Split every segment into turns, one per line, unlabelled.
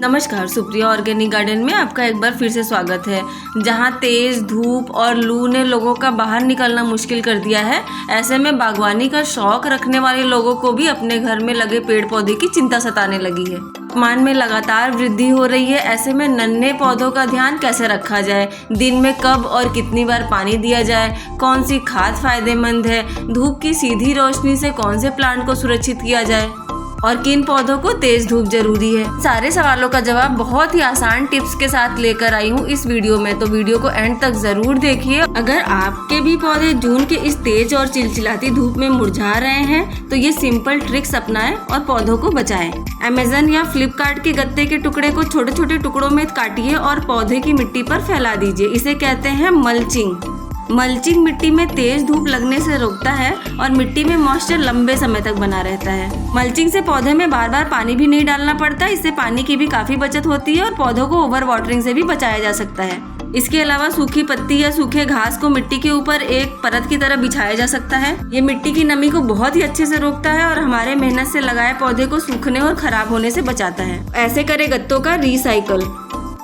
नमस्कार, Supriya organic garden में आपका एक बार फिर से स्वागत है। जहां तेज धूप और लू ने लोगों का बाहर निकलना मुश्किल कर दिया है, ऐसे में बागवानी का शौक रखने वाले लोगों को भी अपने घर में लगे पेड़ पौधे की चिंता सताने लगी है। तापमान में लगातार वृद्धि हो रही है, ऐसे में नन्हे पौधों का ध्यान कैसे रखा जाए, दिन में कब और कितनी बार पानी दिया जाए, कौन सी खाद फायदेमंद है, धूप की सीधी रोशनी से कौन से प्लांट को सुरक्षित किया जाए और किन पौधों को तेज धूप जरूरी है। सारे सवालों का जवाब बहुत ही आसान टिप्स के साथ लेकर आई हूँ इस वीडियो में, तो वीडियो को एंड तक जरूर देखिए। अगर आपके भी पौधे जून के इस तेज और चिलचिलाती धूप में मुरझा रहे हैं तो ये सिंपल ट्रिक्स अपनाएं और पौधों को बचाएं। अमेज़न या फ्लिपकार्ट के गत्ते के टुकड़े को छोटे छोटे टुकड़ों में काटिए और पौधे की मिट्टी पर फैला दीजिए। इसे कहते हैं मल्चिंग। मल्चिंग मिट्टी में तेज धूप लगने से रोकता है और मिट्टी में मॉइस्चर लंबे समय तक बना रहता है। मल्चिंग से पौधे में बार बार पानी भी नहीं डालना पड़ता, इससे पानी की भी काफी बचत होती है और पौधों को ओवर वाटरिंग से भी बचाया जा सकता है। इसके अलावा सूखी पत्ती या सूखे घास को मिट्टी के ऊपर एक परत की तरह बिछाया जा सकता है। ये मिट्टी की नमी को बहुत ही अच्छे से रोकता है और हमारे मेहनत से लगाए पौधे को सूखने और खराब होने से बचाता है। ऐसे करे गत्तों का रिसाइकल।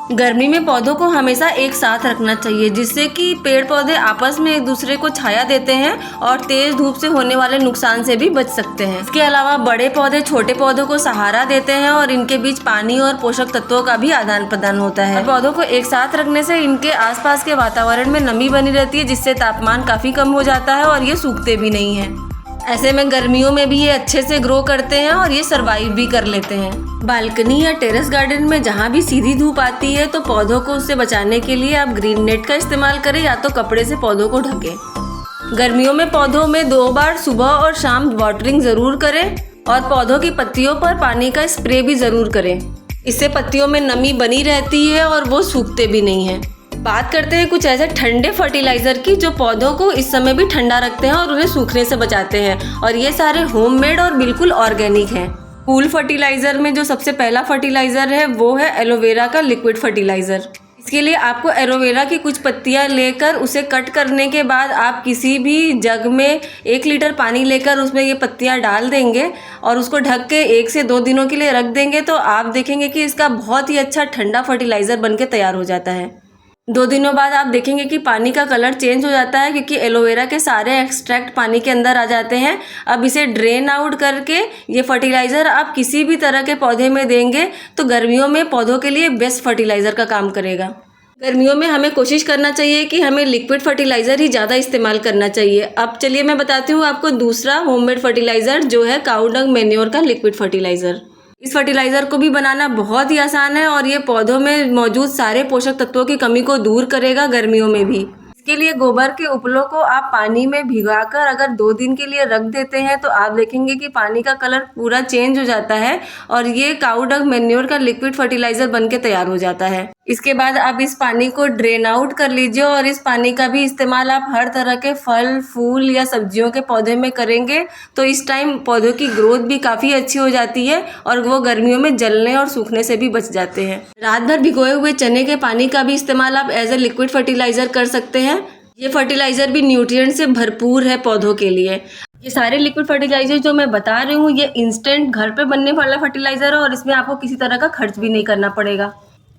गर्मी में पौधों को हमेशा एक साथ रखना चाहिए, जिससे कि पेड़ पौधे आपस में एक दूसरे को छाया देते हैं और तेज धूप से होने वाले नुकसान से भी बच सकते हैं। इसके अलावा बड़े पौधे छोटे पौधों को सहारा देते हैं और इनके बीच पानी और पोषक तत्वों का भी आदान प्रदान होता है। पौधों को एक साथ रखने से इनके आसपास के वातावरण में नमी बनी रहती है, जिससे तापमान काफी कम हो जाता है और ये सूखते भी नहीं है। ऐसे में गर्मियों में भी ये अच्छे से ग्रो करते हैं और ये सरवाइव भी कर लेते हैं। बालकनी या टेरेस गार्डन में जहाँ भी सीधी धूप आती है तो पौधों को उससे बचाने के लिए आप ग्रीन नेट का इस्तेमाल करें या तो कपड़े से पौधों को ढकें। गर्मियों में पौधों में 2 बार सुबह और शाम वाटरिंग जरूर करें और पौधों की पत्तियों पर पानी का स्प्रे भी जरूर करें। इससे पत्तियों में नमी बनी रहती है और वो सूखते भी नहीं है। बात करते हैं कुछ ऐसे ठंडे फर्टिलाइजर की जो पौधों को इस समय भी ठंडा रखते हैं और उन्हें सूखने से बचाते हैं, और ये सारे होममेड और बिल्कुल ऑर्गेनिक हैं। कूल फर्टिलाइजर में जो सबसे पहला फर्टिलाइजर है वो है एलोवेरा का लिक्विड फर्टिलाइजर। इसके लिए आपको एलोवेरा की कुछ पत्तियां लेकर उसे कट करने के बाद आप किसी भी जग में 1 लीटर पानी लेकर उसमें ये पत्तियां डाल देंगे और उसको ढक के 1 से 2 दिनों के लिए रख देंगे, तो आप देखेंगे कि इसका बहुत ही अच्छा ठंडा फर्टिलाइजर बनके तैयार हो जाता है। 2 दिनों बाद आप देखेंगे कि पानी का कलर चेंज हो जाता है, क्योंकि एलोवेरा के सारे एक्सट्रैक्ट पानी के अंदर आ जाते हैं। अब इसे ड्रेन आउट करके ये फर्टिलाइज़र आप किसी भी तरह के पौधे में देंगे तो गर्मियों में पौधों के लिए बेस्ट फर्टिलाइज़र का काम करेगा। गर्मियों में हमें कोशिश करना चाहिए कि हमें लिक्विड फर्टिलाइज़र ही ज़्यादा इस्तेमाल करना चाहिए। अब चलिए मैं बताती हूँ आपको दूसरा होममेड फर्टिलाइज़र, जो है काऊ डंग मैन्योर का लिक्विड फर्टिलाइज़र। इस फर्टिलाइज़र को भी बनाना बहुत ही आसान है और ये पौधों में मौजूद सारे पोषक तत्वों की कमी को दूर करेगा गर्मियों में भी। इसके लिए गोबर के उपलों को आप पानी में भिगाकर अगर 2 दिन के लिए रख देते हैं तो आप देखेंगे कि पानी का कलर पूरा चेंज हो जाता है और ये काऊ डंग मैन्योर का लिक्विड फर्टिलाइज़र बनके तैयार हो जाता है। इसके बाद आप इस पानी को ड्रेन आउट कर लीजिए और इस पानी का भी इस्तेमाल आप हर तरह के फल फूल या सब्जियों के पौधे में करेंगे तो इस टाइम पौधों की ग्रोथ भी काफ़ी अच्छी हो जाती है और वो गर्मियों में जलने और सूखने से भी बच जाते हैं। रात भर भिगोए हुए चने के पानी का भी इस्तेमाल आप एज ए लिक्विड फर्टिलाइज़र कर सकते हैं। ये फर्टिलाइज़र भी न्यूट्रिएंट से भरपूर है पौधों के लिए। ये सारे लिक्विड फर्टिलाइजर जो मैं बता रही हूँ ये इंस्टेंट घर पे बनने वाला फर्टिलाइज़र है और इसमें आपको किसी तरह का खर्च भी नहीं करना पड़ेगा।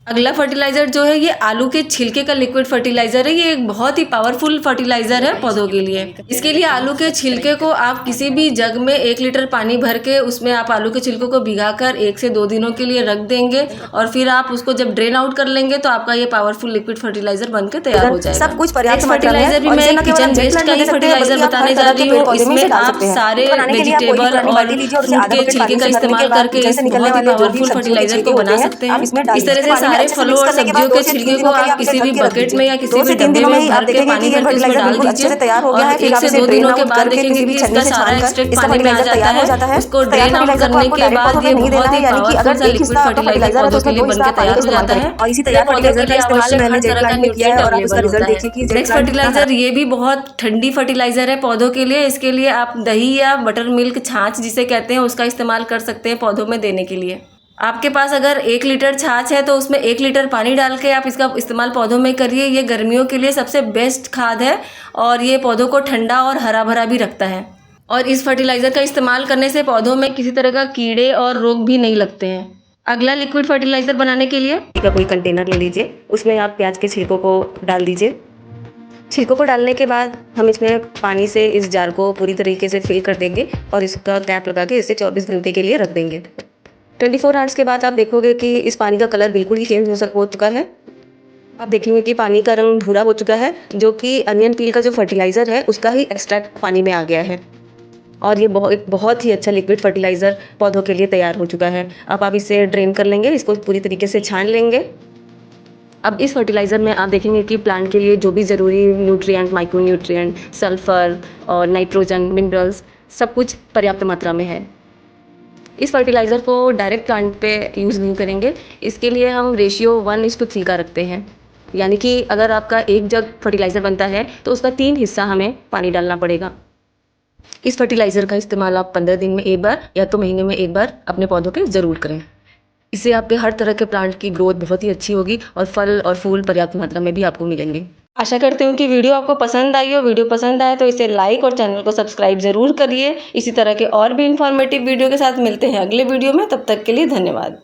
अगला फर्टिलाइज़र जो है ये आलू के छिलके का लिक्विड फर्टिलाइज़र है। ये एक बहुत ही पावरफुल फर्टिलाइज़र है पौधों के लिए। इसके लिए आलू के छिलके को आप किसी भी जग में 1 लीटर पानी भर के उसमें आप आलू के छिलकों को भिगाकर 1 से 2 दिनों के लिए रख देंगे और फिर आप उसको जब ड्रेन आउट कर लेंगे तो आपका ये पावरफुल लिक्विड फर्टिलाइज़र बनकर तैयार हो जाएगा।
सब कुछ पर्याप्त
फर्टिलाइज़र भी मैं किचन वेस्ट का ही फर्टिलाइज़र बताने जा रही हूँ। इसमें आप सारे वेजिटेबल और फ्रूट के छिलके का इस्तेमाल करके इस बहुत ही पावरफुल फर्टिलाइज़र को बना सकते हैं। इस तरह से सारे फलों और सब्जियों के छिलके को आप किसी भी बकेट में या किसी भी डब्बे में भर के पानी भर के उसमें डाल दीजिए और 1 से 2 दिनों के बाद देखेंगे कि इसका सारा एक्सट्रैक्ट पानी में आ जाता है। उसको ड्रेन आउट करने के बाद ये बहुत ही पावरफुल सा लिक्विड फर्टिलाइजर पौधों के लिए बनकर तैयार हो जाता है और इसी तैयार फर्टिलाइजर के लिए आवश्यक हर तरह का न्यूट्रिएंट अवेलेबल होता है। नेक्स्ट फर्टिलाइजर ये भी बहुत ठंडी फर्टिलाइजर है पौधों के लिए। इसके लिए आप दही या बटर मिल्क छाछ जिसे कहते हैं उसका इस्तेमाल कर सकते हैं पौधों में देने के लिए। आपके पास अगर 1 लीटर छाछ है तो उसमें 1 लीटर पानी डाल के आप इसका इस्तेमाल पौधों में करिए। ये गर्मियों के लिए सबसे बेस्ट खाद है और ये पौधों को ठंडा और हरा भरा भी रखता है। और इस फर्टिलाइज़र का इस्तेमाल करने से पौधों में किसी तरह का कीड़े और रोग भी नहीं लगते हैं। अगला लिक्विड फर्टिलाइज़र बनाने के लिए
का कोई कंटेनर ले लीजिए, उसमें आप प्याज के छिलकों को डाल दीजिए। छिलकों को डालने के बाद हम इसमें पानी से इस जार को पूरी तरीके से फिल कर देंगे और इसका कैप लगा के इसे 24 घंटे के लिए रख देंगे। 24 आवर्स के बाद आप देखोगे कि इस पानी का कलर बिल्कुल ही चेंज हो चुका है। आप देखेंगे कि पानी का रंग भूरा हो चुका है, जो कि अनियन पील का जो फर्टिलाइज़र है उसका ही एक्सट्रैक्ट पानी में आ गया है और ये बहुत ही अच्छा लिक्विड फर्टिलाइज़र पौधों के लिए तैयार हो चुका है। अब आप इसे ड्रेन कर लेंगे, इसको पूरी तरीके से छान लेंगे। अब इस फर्टिलाइज़र में आप देखेंगे कि प्लांट के लिए जो भी ज़रूरी न्यूट्रिएंट, माइक्रो न्यूट्रिएंट, सल्फ़र और नाइट्रोजन, मिनरल्स सब कुछ पर्याप्त मात्रा में है। इस फर्टिलाइज़र को डायरेक्ट प्लांट पे यूज़ नहीं करेंगे, इसके लिए हम रेशियो 1:3 का रखते हैं। यानी कि अगर आपका 1 जग फर्टिलाइज़र बनता है तो उसका 3 हिस्सा हमें पानी डालना पड़ेगा। इस फर्टिलाइज़र का इस्तेमाल आप 15 दिन में एक बार या तो महीने में एक बार अपने पौधों पे ज़रूर करें। इससे आपके हर तरह के प्लांट की ग्रोथ बहुत ही अच्छी होगी और फल और फूल पर्याप्त मात्रा में भी आपको मिलेंगे।
आशा करती हूँ कि वीडियो आपको पसंद आई हो। वीडियो पसंद आए तो इसे लाइक और चैनल को सब्सक्राइब ज़रूर करिए। इसी तरह के और भी इन्फॉर्मेटिव वीडियो के साथ मिलते हैं अगले वीडियो में। तब तक के लिए धन्यवाद।